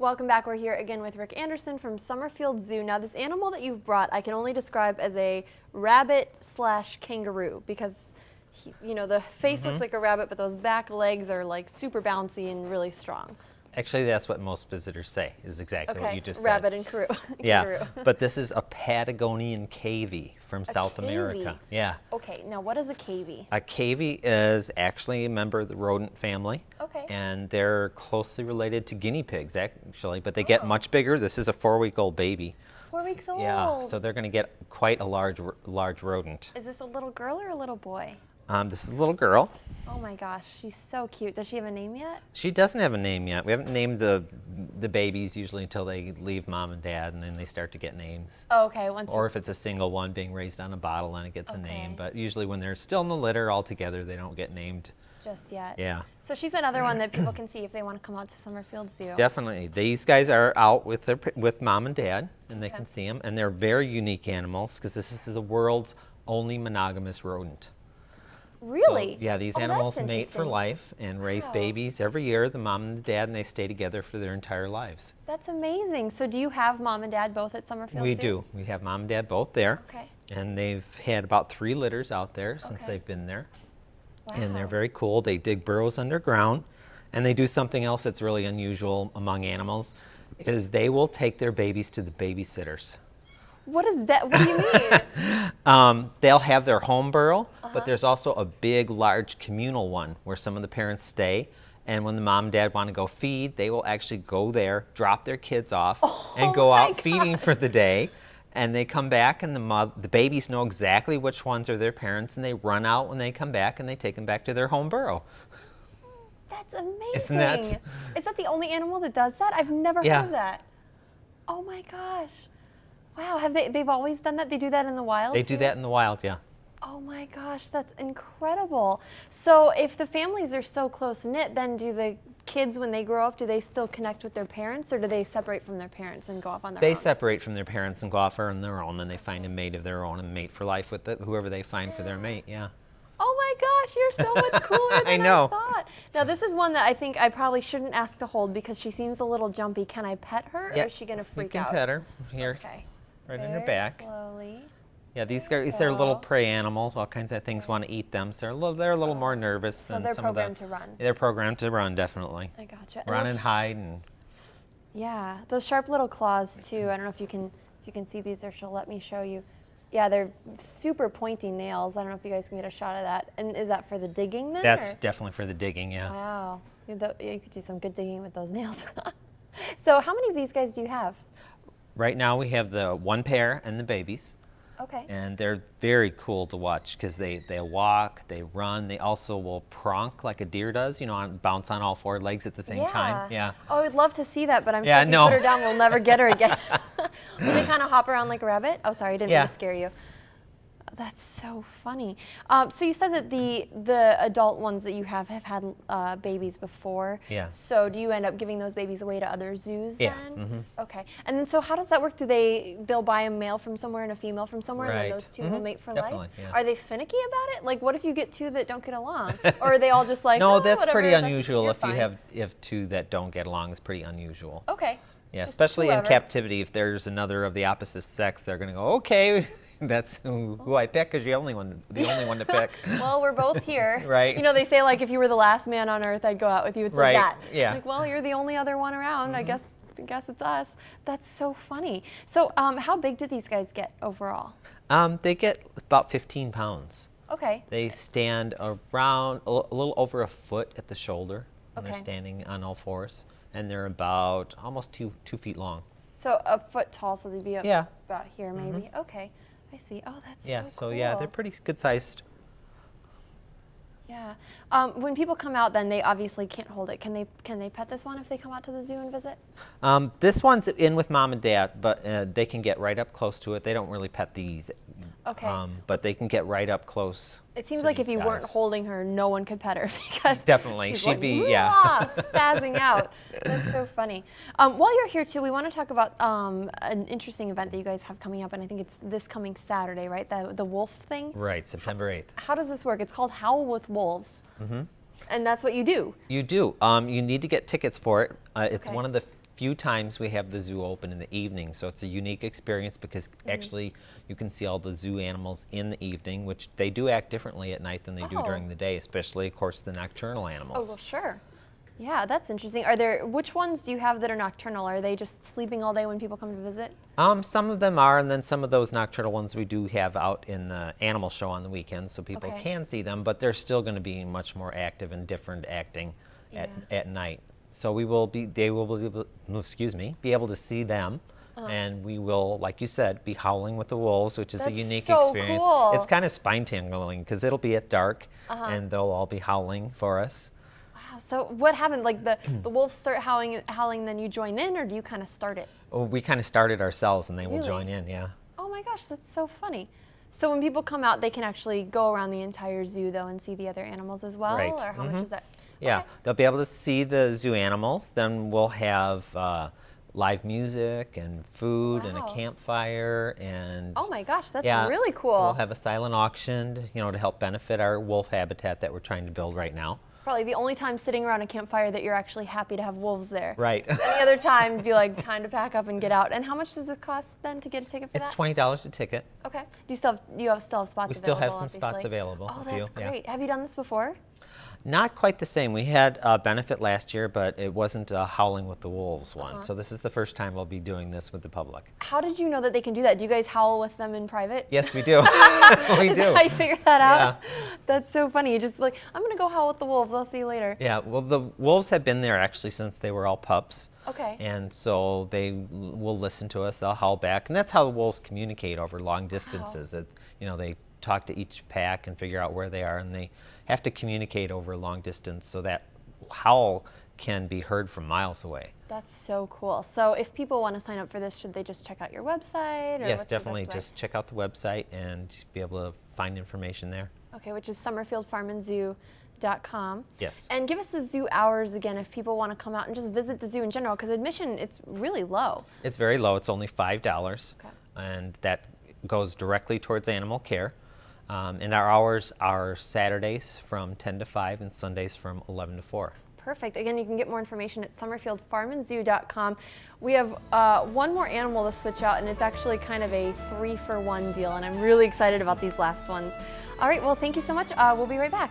Welcome back. We're here again with Rick Anderson from Summerfield Zoo. Now, this animal that you've brought, I can only describe as a rabbit/kangaroo because, the face looks like a rabbit, but those back legs are like super bouncy and really strong. Actually, that's what most visitors say, is exactly what you just rabbit said. and kangaroo. Yeah, but this is a Patagonian cavy from South cavy. America. Yeah. Okay, now what is a cavy? A cavy is actually a member of the rodent family. Okay. And they're closely related to guinea pigs, actually, but they get much bigger. This is a 4-week-old baby. 4 weeks old? Yeah, so they're going to get quite a large rodent. Is this a little girl or a little boy? This is a little girl. Oh my gosh, she's so cute. Does she have a name yet? She doesn't have a name yet. We haven't named the babies usually until they leave mom and dad, and then they start to get names. Oh, okay. Or if it's a single one being raised on a bottle, then it gets a name. But usually when they're still in the litter all together, they don't get named. Just yet. Yeah. So she's another one that people can see if they want to come out to Summerfield Zoo. Definitely. These guys are out with mom and dad, and they can see them. And they're very unique animals because this is the world's only monogamous rodent. Really? So, yeah, these animals mate for life and raise babies every year, the mom and the dad, and they stay together for their entire lives. That's amazing. So do you have mom and dad both at Summerfield We Zoo? do. We have mom and dad both there. Okay. And they've had about 3 litters out there since they've been there. Wow. And they're very cool. They dig burrows underground, and they do something else that's really unusual among animals, is they will take their babies to the babysitters. What is that? What do you mean? They'll have their home burrow, but there's also a big, large communal one where some of the parents stay. And when the mom and dad want to go feed, they will actually go there, drop their kids off, and go out feeding for the day. And they come back, and the babies know exactly which ones are their parents, and they run out when they come back, and they take them back to their home burrow. That's amazing. Isn't that? Is that the only animal that does that? I've never heard of that. Oh my gosh. Wow, they've always done that? They do that in the wild? They do that in the wild, yeah. Oh my gosh, that's incredible. So if the families are so close-knit, then do the kids, when they grow up, do they still connect with their parents, or do they separate from their parents and go off on their own? They separate from their parents and go off on their own, and they find a mate of their own and mate for life with whoever they find for their mate, yeah. Oh my gosh, you're so much cooler than I thought. Now this is one that I think I probably shouldn't ask to hold because she seems a little jumpy. Can I pet her, or is she going to freak out? You can pet her. Here. Okay. Right in her back. Slowly. Yeah, these are little prey animals. All kinds of things want to eat them, so they're a little more nervous than they're some of the. programmed to run. They're programmed to run, definitely. I gotcha. Run and hide and. Yeah, those sharp little claws too. I don't know if you can see these, or she'll let me show you. Yeah, they're super pointy nails. I don't know if you guys can get a shot of that. And is that for the digging then? That's definitely for the digging, yeah. Wow, you could do some good digging with those nails. So how many of these guys do you have? Right now we have the one pair and the babies. Okay. And they're very cool to watch because they walk, they run, they also will pronk like a deer does, bounce on all 4 legs at the same time. Yeah. Oh, I'd love to see that, but I'm sure if you put her down, we'll never get her again. Will they kind of hop around like a rabbit? Oh, sorry, I didn't mean to scare you. That's so funny. So you said that the adult ones that you have had babies before. Yeah. So do you end up giving those babies away to other zoos then? Yeah. Mm-hmm. Okay. And then so how does that work? They'll buy a male from somewhere and a female from somewhere, and then those two will mate for life? Yeah. Are they finicky about it? Like, what if you get 2 that don't get along? Or are they all just like, no, oh, that's whatever, pretty unusual. you're If fine. you have 2 that don't get along, it's pretty unusual. Okay. Yeah, Just especially whoever. in captivity. If there's another of the opposite sex, they're going to go, okay, that's who I pick because you're the only one to pick. Well, we're both here. Right. They say, like, if you were the last man on earth, I'd go out with you. It's like that. Yeah. Like, well, you're the only other one around. I guess it's us. That's so funny. So how big do these guys get overall? They get about 15 pounds. Okay. They stand around a little over a foot at the shoulder when they're Okay. standing on all 4s. And they're about almost 2 feet long. So a foot tall, so they'd be about here maybe. Mm-hmm. Okay, I see. Oh, that's Yeah, so cool. yeah, they're pretty good sized. Yeah. When people come out, then they obviously can't hold it. Can they pet this one if they come out to the zoo and visit? This one's in with mom and dad, but they can get right up close to it. They don't really pet these. Okay. But they can get right up close. It seems like if you weren't holding her, no one could pet her because Definitely, she's she'd like, be spazzing out. That's so funny. While you're here too, we want to talk about an interesting event that you guys have coming up, and I think it's this coming Saturday, right? The wolf thing. Right, September 8th. How does this work? It's called Howl with Wolves, and that's what you do. You do. You need to get tickets for it. It's one of the few times we have the zoo open in the evening, so it's a unique experience because actually you can see all the zoo animals in the evening, which they do act differently at night than they do during the day, especially, of course, the nocturnal animals. Oh, well, sure. Yeah, that's interesting. Which ones do you have that are nocturnal? Are they just sleeping all day when people come to visit? Some of them are, and then some of those nocturnal ones we do have out in the animal show on the weekends, so people can see them, but they're still going to be much more active and different acting at night. So they will be able to see them, and we will, like you said, be howling with the wolves, which is a unique experience. Cool. It's kind of spine-tingling because it'll be at dark, and they'll all be howling for us. So what happened? Like the wolves start howling, then you join in, or do you kind of start it? Oh, we kind of start it ourselves, and they will join in. Yeah. Oh my gosh, that's so funny. So when people come out, they can actually go around the entire zoo though and see the other animals as well, right? Or how much is that? Yeah, they'll be able to see the zoo animals. Then we'll have live music and food and a campfire and. Oh my gosh, that's really cool. We'll have a silent auction, to help benefit our wolf habitat that we're trying to build right now. Probably the only time sitting around a campfire that you're actually happy to have wolves there. Right. Any other time, it'd be like time to pack up and get out. And how much does it cost then to get a ticket for that? It's $20 a ticket. Okay. Do you still have spots available? We still have some spots available. Oh, that's great. Have you done this before? Not quite the same. We had a benefit last year, but it wasn't a Howling with the Wolves one. So this is the first time we'll be doing this with the public. How did you know that they can do that? Do you guys howl with them in private? Yes, we do. We do. Is that how you figure that out? Yeah. That's so funny. You just like, I'm going to go howl with the wolves. I'll see you later. Yeah, well, the wolves have been there actually since they were all pups. Okay. And so they will listen to us. They'll howl back. And that's how the wolves communicate over long distances. They talk to each pack and figure out where they are, and they have to communicate over a long distance so that howl can be heard from miles away. That's so cool. So if people want to sign up for this, should they just check out your website? Or yes, definitely. Just check out the website and be able to find information there. Okay, which is summerfieldfarmandzoo.com. Yes. And give us the zoo hours again if people want to come out and just visit the zoo in general, because admission, it's really low. It's very low. It's only $5. Okay. And that goes directly towards animal care. And our hours are Saturdays from 10 to 5 and Sundays from 11 to 4. Perfect. Again, you can get more information at summerfieldfarmandzoo.com. We have one more animal to switch out, and it's actually kind of a 3-for-1 deal, and I'm really excited about these last ones. All right, well, thank you so much. We'll be right back.